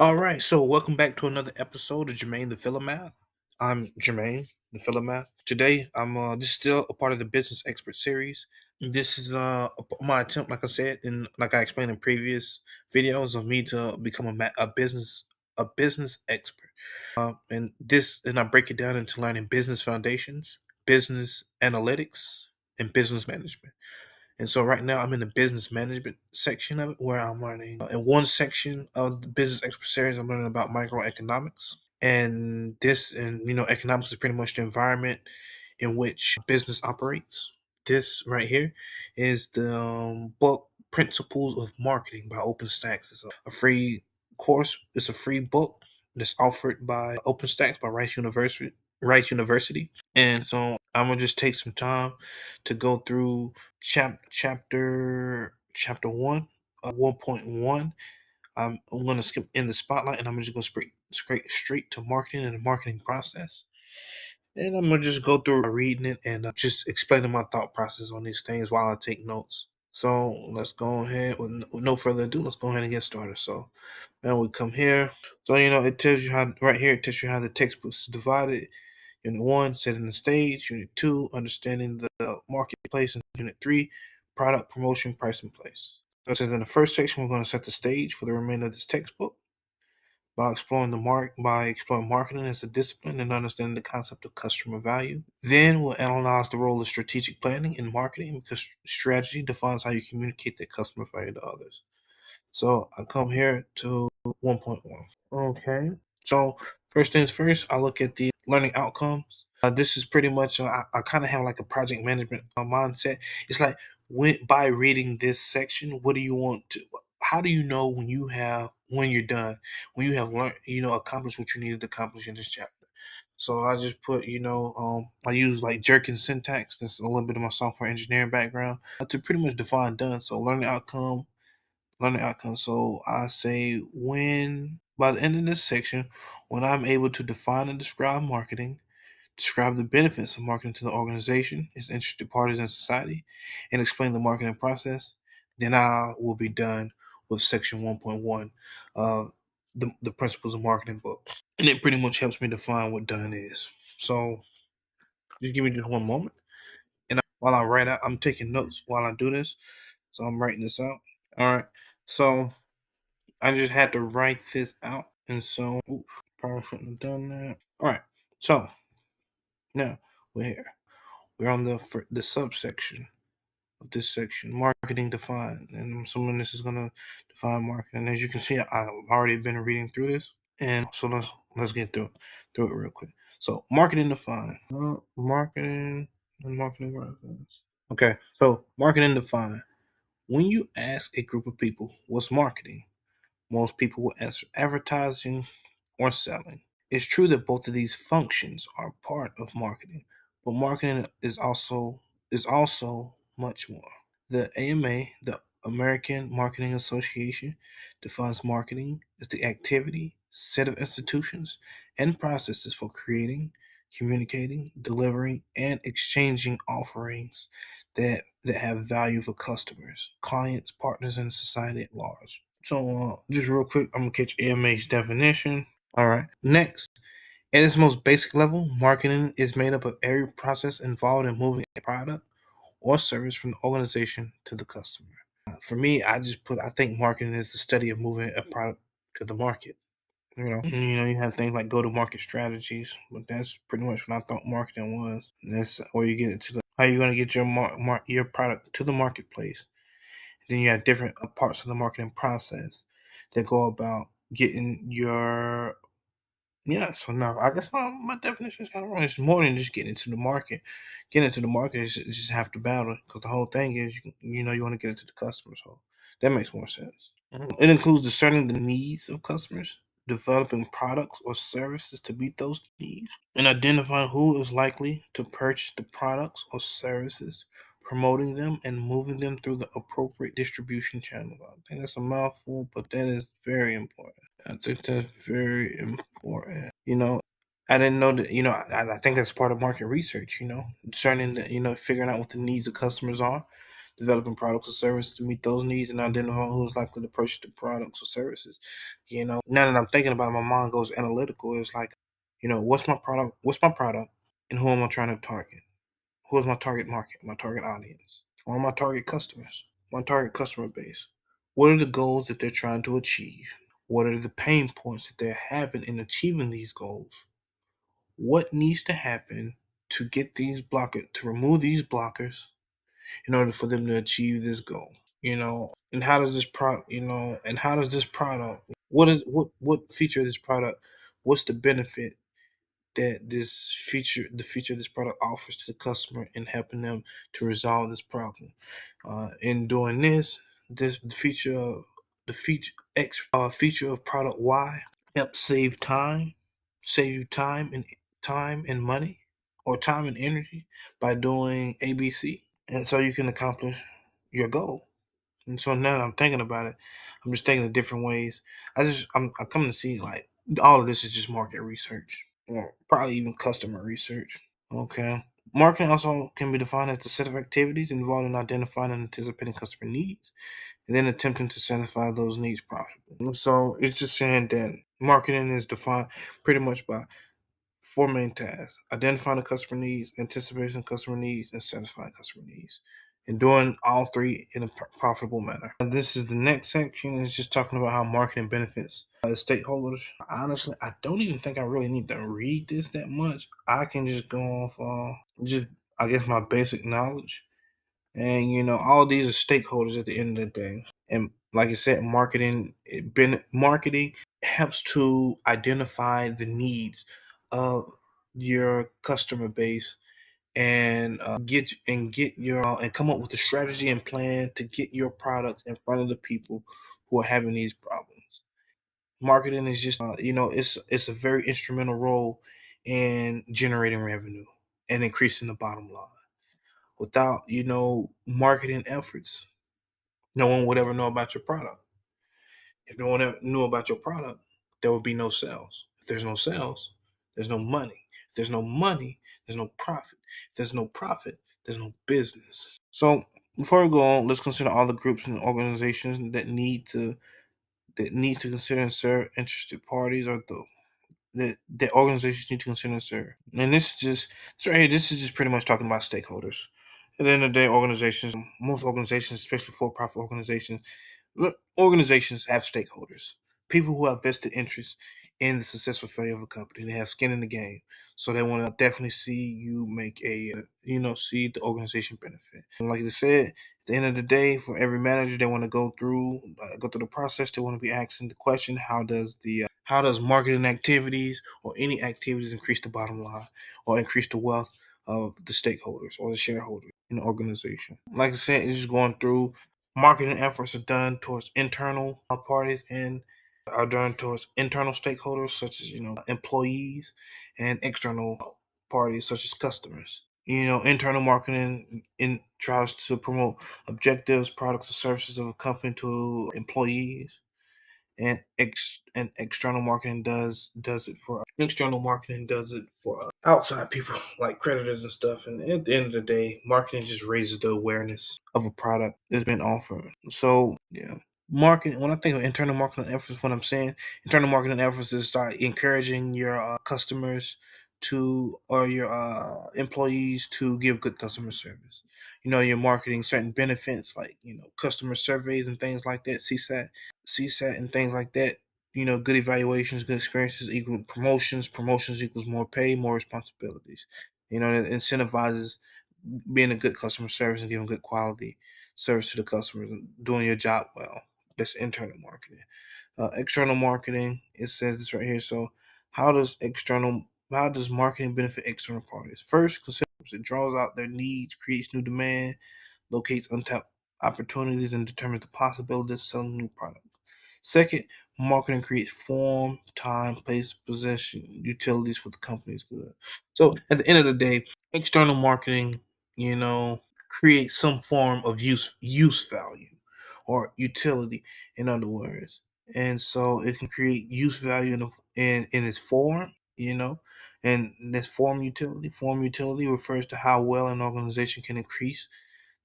All right, so welcome back to another episode of Jermaine the Philomath. I'm Jermaine the Philomath. Today, this is still a part of the Business Expert series. This is my attempt, like I said, and like I explained in previous videos, of me to become a business expert. And I break it down into learning business foundations, business analytics, and business management. And so right now I'm in the business management section of it where I'm learning in one section of the business expert series, I'm learning about microeconomics. And economics is pretty much the environment in which business operates. This right here is the book Principles of Marketing by OpenStax. It's a free course. It's a free book that's offered by OpenStax by Rice University. And so I'm gonna just take some time to go through chapter one, 1.1. I'm gonna skip in the spotlight, and I'm gonna just go straight to marketing and the marketing process. And I'm gonna just go through reading it and just explaining my thought process on these things while I take notes. So let's go ahead with no further ado. Let's go ahead and get started. So now we come here. So it tells you how right here. It tells you how the textbook is divided. Unit 1, setting the stage. Unit 2, understanding the marketplace. And Unit 3, product promotion, price, and place. So it says in the first section, we're going to set the stage for the remainder of this textbook by exploring marketing as a discipline and understanding the concept of customer value. Then we'll analyze the role of strategic planning in marketing because strategy defines how you communicate that customer value to others. So I come here to 1.1. Okay. So first things first, I look at the learning outcomes. This is pretty much I kind of have like a project management mindset. It's like by reading this section, what do you want to? How do you know when you're done, when you have learned, accomplished what you needed to accomplish in this chapter? So I just put, I use like jerkin syntax. That's a little bit of my software engineering background to pretty much define done. So learning outcome. So I say when by the end of this section, when I'm able to define and describe marketing, describe the benefits of marketing to the organization, its interested parties in society, and explain the marketing process, then I will be done with section 1.1 of the principles of marketing book. And it pretty much helps me define what done is. So just give me just one moment. And while I write out, I'm taking notes while I do this. So I'm writing this out. All right. So I just had to write this out, and so probably shouldn't have done that. All right, so now we're here. We're on the subsection of this section, marketing defined, and I'm assuming this is gonna define marketing. As you can see, I've already been reading through this, and so let's get through it real quick. So marketing defined, marketing and marketing process. Okay, so marketing defined. When you ask a group of people what's marketing, most people will answer advertising or selling. It's true that both of these functions are part of marketing, but marketing is also much more. The AMA, the American Marketing Association, defines marketing as the activity, set of institutions, and processes for creating, communicating, delivering, and exchanging offerings that have value for customers, clients, partners, and society at large. So, just real quick, I'm gonna catch AMA's definition. All right. Next, at its most basic level, marketing is made up of every process involved in moving a product or service from the organization to the customer. For me, I think marketing is the study of moving a product to the market. You have things like go-to-market strategies, but that's pretty much what I thought marketing was. And that's where you get into the how you're going to get your product to the marketplace. Then you have different parts of the marketing process that go about getting your yeah. So now I guess my definition is kind of wrong. It's more than just getting into the market. Getting into the market is just half the battle because the whole thing is you want to get into the customer. So that makes more sense. It includes discerning the needs of customers, developing products or services to meet those needs, and identifying who is likely to purchase the products or services, promoting them, and moving them through the appropriate distribution channel. I think that's a mouthful, but that is very important. I think that's very important. I didn't know that, I think that's part of market research, discerning figuring out what the needs of customers are, developing products or services to meet those needs, and identifying who's likely to purchase the products or services. Now that I'm thinking about it, my mind goes analytical. It's like, what's my product? What's my product? And who am I trying to target? Who is my target market? My target audience? Or my target customers? My target customer base? What are the goals that they're trying to achieve? What are the pain points that they're having in achieving these goals? What needs to happen to get these blockers, to remove these blockers in order for them to achieve this goal? And how does this product, and how does this product, what feature of this product, what's the benefit that the feature of this product offers to the customer in helping them to resolve this problem. In doing this the feature of the feature X feature of product Y helps save you time and money, or time and energy, by doing ABC, and so you can accomplish your goal. And so now that I'm thinking about it, I'm just thinking of different ways. I'm coming to see, like, all of this is just market research, or probably even customer research. Okay. Marketing also can be defined as the set of activities involved in identifying and anticipating customer needs, and then attempting to satisfy those needs profitably. And so it's just saying that marketing is defined pretty much by four main tasks: identifying the customer needs, anticipating customer needs, and satisfying customer needs. And doing all three in a profitable manner. And this is the next section. It's just talking about how marketing benefits stakeholders. Honestly, I don't even think I really need to read this that much. I can just go off just, I guess, my basic knowledge. And all these are stakeholders at the end of the day. And like I said, marketing helps to identify the needs of your customer base, and get your and come up with a strategy and plan to get your products in front of the people who are having these problems. Marketing is just, it's a very instrumental role in generating revenue and increasing the bottom line. Without marketing efforts, no one would ever know about your product. If no one ever knew about your product, there would be no sales. If there's no sales, there's no money. If there's no money, there's no profit. If there's no profit, there's no business. So before we go on, let's consider all the groups and organizations that need to consider and serve interested parties, or that organizations need to consider and serve. And this right here, this is just pretty much talking about stakeholders. At the end of the day, most organizations, especially for-profit organizations, look, organizations have stakeholders, people who have vested interest in the successful failure of a company. They have skin in the game, so they want to definitely see you make see the organization benefit. And like I said, at the end of the day, for every manager, they want to go through the process. They want to be asking the question: how does marketing activities or any activities increase the bottom line or increase the wealth of the stakeholders or the shareholders in the organization? Like I said, it's just going through. Marketing efforts are done towards internal parties, and are done towards internal stakeholders such as employees, and external parties such as customers. Internal marketing tries to promote objectives, products, or services of a company to employees, and external marketing does it for outside people like creditors and stuff. And at the end of the day, marketing just raises the awareness of a product that's been offered. So yeah, marketing, when I think of internal marketing efforts, what I'm saying, internal marketing efforts is like encouraging your customers to, or your employees to give good customer service. You're marketing certain benefits like customer surveys and things like that, CSAT and things like that. Good evaluations, good experiences equal promotions. Promotions equals more pay, more responsibilities. It incentivizes being a good customer service and giving good quality service to the customers and doing your job well. That's internal marketing. External marketing, it says this right here. So, how does marketing benefit external parties? First, consider it draws out their needs, creates new demand, locates untapped opportunities, and determines the possibility of selling new products. Second, marketing creates form, time, place, possession, utilities for the company's good. So at the end of the day, external marketing, you know, creates some form of use value or utility, in other words. And so it can create use value in its form, and this form utility. Form utility refers to how well an organization can increase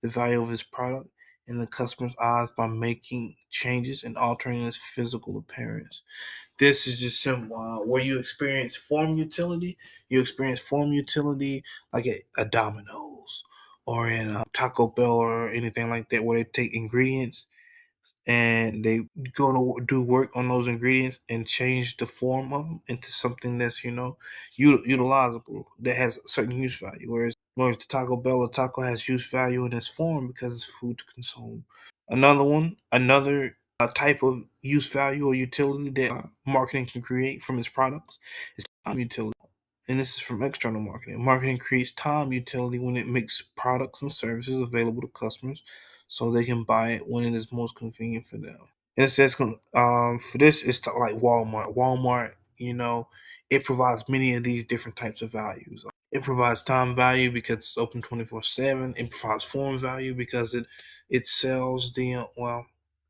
the value of his product in the customer's eyes by making changes and altering its physical appearance. This is just simple. Where you experience form utility, like a Domino's or in a Taco Bell or anything like that, where they take ingredients and they go to do work on those ingredients and change the form of them into something that's utilizable, that has a certain use value. Whereas the Taco Bell or taco has use value in its form because it's food to consume. Another type of use value or utility that marketing can create from its products is time utility. And this is from external marketing. Marketing creates time utility when it makes products and services available to customers so they can buy it when it is most convenient for them. And it says, for this, it's like Walmart. Walmart, it provides many of these different types of values. It provides time value because it's open 24/7. It provides form value because it sells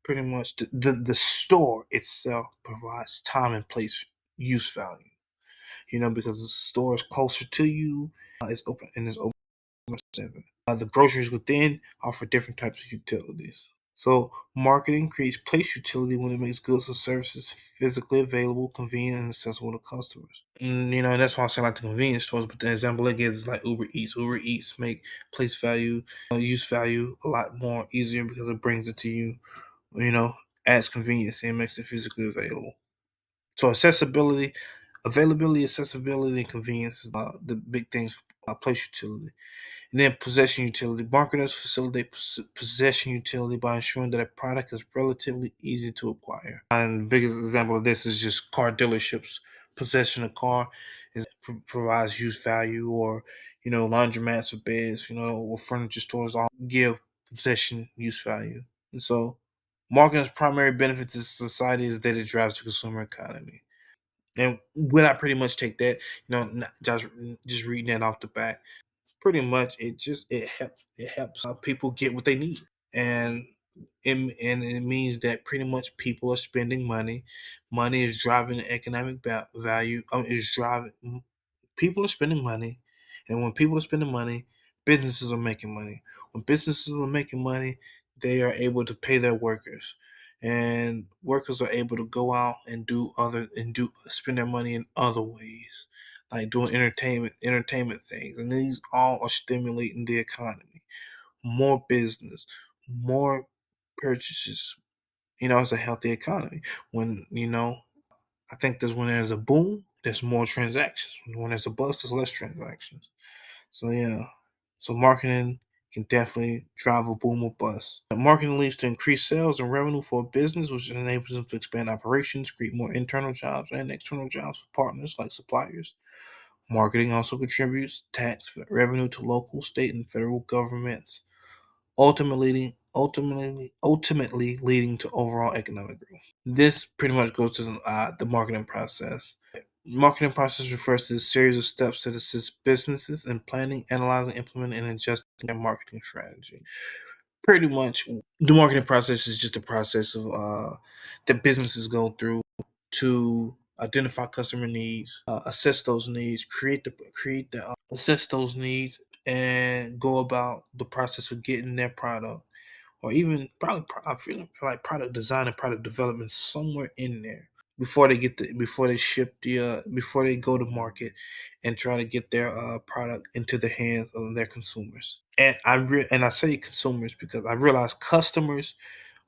pretty much the store itself provides time and place use value. Because the store is closer to you, it's open 7. The groceries within offer different types of utilities. So marketing creates place utility when it makes goods or services physically available, convenient, and accessible to customers. And that's why I say like the convenience stores. But the example it gives is like Uber Eats. Uber Eats make place value, use value a lot more easier because it brings it to you. You know, adds convenience and makes it physically available. So availability, accessibility, and convenience is the big things for place utility. And then possession utility. Marketers facilitate possession utility by ensuring that a product is relatively easy to acquire. And the biggest example of this is just car dealerships. Possession of car provides use value, or laundromats or beds, or furniture stores all give possession use value. And so, marketing's primary benefit to society is that it drives the consumer economy. And when I pretty much take that, not just reading that off the bat, pretty much it helps people get what they need, and it means that pretty much people are spending money. Money is driving the economic value. Is driving people are spending money, and when people are spending money, businesses are making money. When businesses are making money, they are able to pay their workers, and workers are able to go out and do spend their money in other ways, like doing entertainment things, and these all are stimulating the economy. More business, more purchases. It's a healthy economy. When I think there's when there's a boom, there's more transactions. When there's a bust, there's less transactions. So yeah. So marketing can definitely drive a boom or bust. Marketing leads to increased sales and revenue for a business, which enables them to expand operations, create more internal jobs and external jobs for partners like suppliers. Marketing also contributes tax revenue to local, state, and federal governments, ultimately leading to overall economic growth. This pretty much goes to the marketing process. Marketing process refers to a series of steps that assist businesses in planning, analyzing, implementing, and adjusting their marketing strategy. Pretty much, the marketing process is just a process of that businesses go through to identify customer needs, assess those needs, assess those needs, and go about the process of getting their product, or even probably I feel like product design and product development somewhere in there before they ship before they go to market and try to get their product into the hands of their consumers. And I say consumers because I realize customers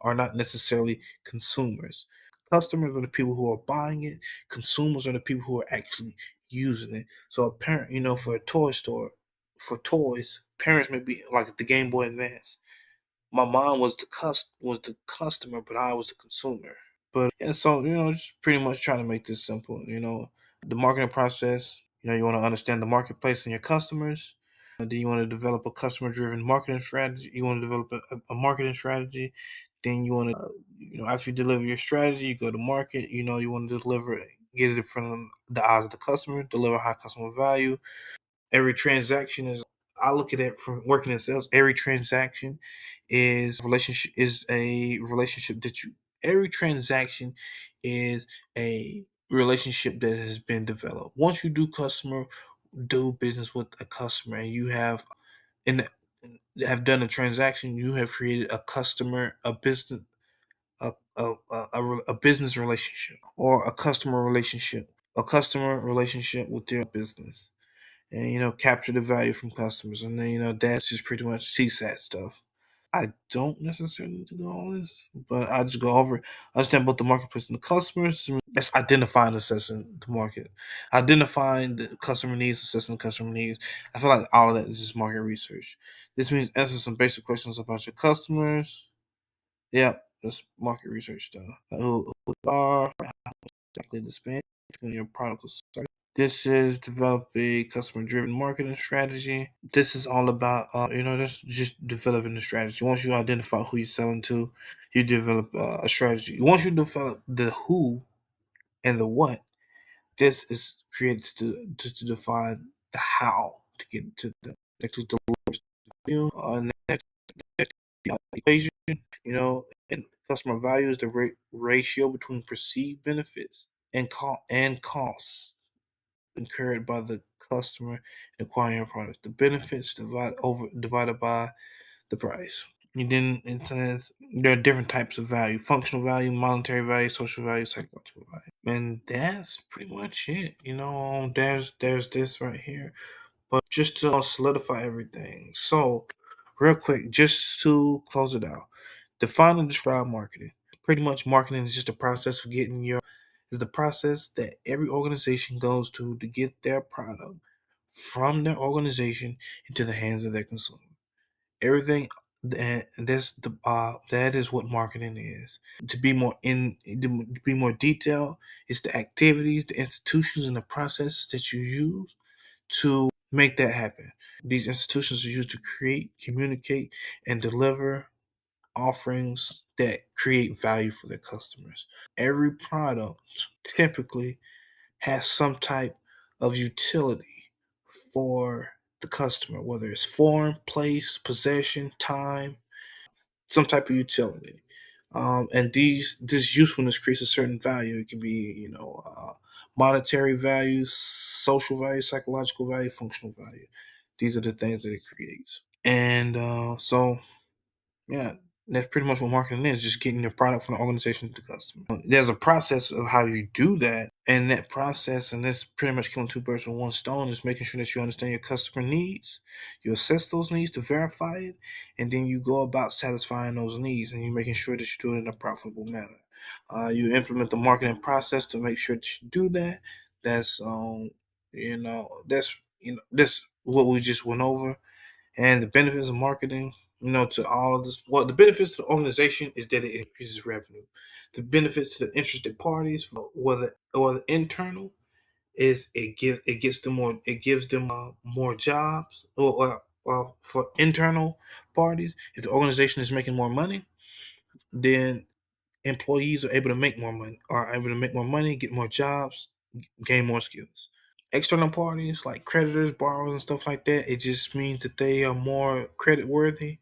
are not necessarily consumers. Customers are the people who are buying it. Consumers are the people who are actually using it. So a parent, for a toy store, for toys, parents may be like the Game Boy Advance. My mom was the customer, but I was the consumer. But yeah, so just pretty much trying to make this simple. The marketing process. You want to understand the marketplace and your customers. Then you want to develop a customer-driven marketing strategy. You want to develop a marketing strategy. Then you want to, after you deliver your strategy, you go to market. You want to deliver it, get it in front of the eyes of the customer, deliver high customer value. Every transaction is, I look at it from working in sales. Every transaction is a relationship that you. Every transaction is a relationship that has been developed. Once you do business with a customer, and you have, and have done a transaction, you have created a customer, a business, a business relationship or a customer relationship with your business, and capture the value from customers, and then that's just pretty much CSAT stuff. I don't necessarily need to do all this, but I just go over, understand both the marketplace and the customers. That's identifying and assessing the market, identifying the customer needs, assessing the customer needs. I feel like all of that is just market research. This means answering some basic questions about your customers. Yep, that's market research stuff. Who they are, exactly the span between your product or service. This is develop a customer-driven marketing strategy. This is all about, that's just developing the strategy. Once you identify who you're selling to, you develop a strategy. Once you develop the who and the what, this is created to define the how to get to the next value. Next equation, and customer value is the ratio between perceived benefits and costs incurred by the customer in acquiring a product. The benefits divided by the price. You then it says there are different types of value: functional value, monetary value, social value, psychological value. And that's pretty much it. There's this right here. But just to solidify everything. So real quick, just to close it out. Define and describe marketing. Pretty much marketing is just a process of getting your is the process that every organization goes to get their product from their organization into the hands of their consumer. Everything that is what marketing is. To be more detailed, it's the activities, the institutions, and the processes that you use to make that happen. These institutions are used to create, communicate, and deliver offerings that create value for their customers. Every product typically has some type of utility for the customer, whether it's form, place, possession, time, some type of utility. And this usefulness creates a certain value. It can be, monetary value, social value, psychological value, functional value. These are the things that it creates. And so yeah, that's pretty much what marketing is, just getting your product from the organization to the customer. There's a process of how you do that, and that process, and that's pretty much killing two birds with one stone, is making sure that you understand your customer needs, you assess those needs to verify it, and then you go about satisfying those needs, and you're making sure that you do it in a profitable manner. You implement the marketing process to make sure that you do that. That's that's what we just went over. And the benefits of marketing, to all of this, well, the benefits to the organization is that it increases revenue. The benefits to the interested parties, whether internal, is it gives them more jobs, or for internal parties, if the organization is making more money, then employees are able to make more money, get more jobs, gain more skills. External parties like creditors, borrowers, and stuff like that, it just means that they are more credit worthy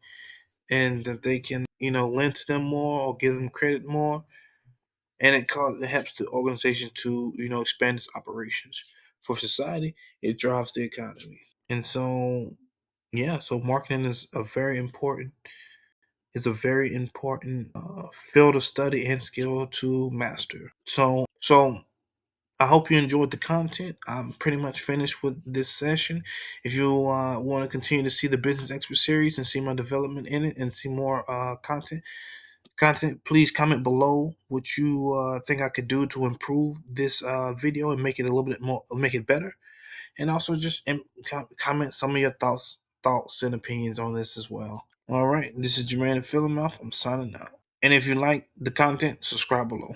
and that they can, lend to them more or give them credit more. And it helps the organization to, expand its operations. For society, it drives the economy. And so, yeah, so marketing is a very important field of study and skill to master. So I hope you enjoyed the content. I'm pretty much finished with this session. If you want to continue to see the Business Expert series and see my development in it and see more content, please comment below what you think I could do to improve this video and make it a little bit more, make it better. And also just comment some of your thoughts and opinions on this as well. All right, this is Jermaine Philomoth. I'm signing out. And if you like the content, subscribe below.